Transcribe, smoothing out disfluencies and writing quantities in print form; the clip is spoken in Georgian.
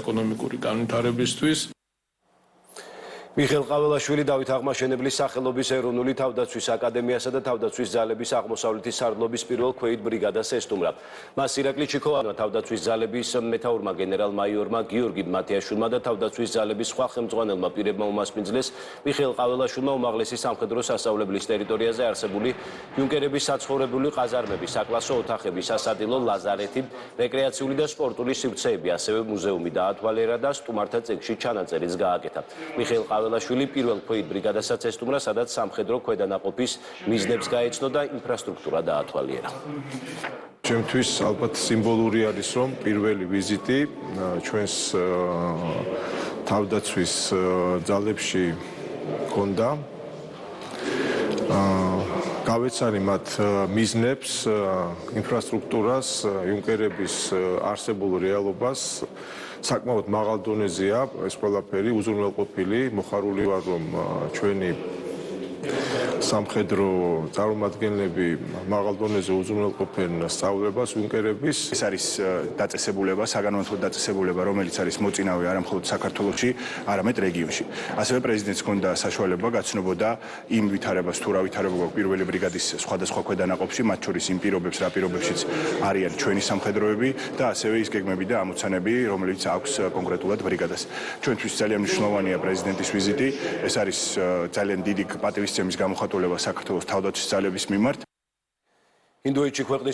ეკონომიკური განვითარებისთვის. მიხეილ ყაველაშვილი დავით აღმაშენებლის სახელობის ეროვნული თავდაცვის აკადემიასა და თავდაცვის ძალების აღმოსავლეთის სარდლობის პირველ ქვეით ბრიგადას ესტუმრა. მას ირაკლი ჩიქოვანმა თავდაცვის ძალების მეთაურმა გენერალ-მაიორმა გიორგი მათიაშვილმა და თავდაცვის ძალების სხვა ხელმძღვანელმა პირებმა უმასპინძლეს მიხეილ ყაველაშვილმა უმაღლესი სამხედრო სასწავლებლის ტერიტორიაზე არსებული იუნკერების საცხოვრებელი ყაზარმები, საკლასო ოთახები, სასადილო ლაზარეთი, რეკრეაციული და სპორტული სივრცეები, ასევე მუზეუმი დაათვალიერა და სტუმართა წიგნში ჩანაწერიც გააკეთა. მიხეილ ყაველაშვილი პირველ ქვეით ბრიგადასაც ესტუმრა, სადაც სამხედრო ქვედანაყოფის მიზნებს გაეცნო და ინფრასტრუქტურა დაათვალიერა. ჩემთვის ალბათ სიმბოლური არის, რომ პირველი ვიზიტი ჩვენს თავდაცვის ძალებში ჰქონდა. გავეცანი მათ მიზნებს, ინფრასტრუქტურას, იუნკერების არსებულ რეალობას. საკმაოდ მაღალ დონეზეა ეს ყველაფერი, უზრუნველყოფილი, მოხარული ვარ, რომ ჩვენი სამხედრო წარმომადგენლები მაღალ დონეზე უზრუნველყოფენ სწავლებას იუნკერების. ეს არის დაწესებულება, საგანმანათლებლო დაწესებულება, რომელიც არის მოწინავე არა მხოლოდ საქართველოში, არამედ რეგიონში. ასევე პრეზიდენტს ჰქონდა საშუალება გაცნობოდა იმ ვითარებას, თუ რა ვითარება გვაქვს პირველი ბრიგადის სხვადასხვა ქვედანაყოფში, მათ შორის იმ პირობებს, რა პირობებშიც არიან ჩვენი სამხედროები და ასევე ის გეგმები და ამოცანები, რომელიც აქვს კონკრეტულად ბრიგადას. ჩვენთვის ძალიან მნიშვნელოვანია პრეზიდენტის ვიზიტი. ეს არის ძალიან დიდი პატივისცემის გამოხატულება საქართველოს თავდაცვის ძალების მიმართ. ინდოეთში ქვეყნის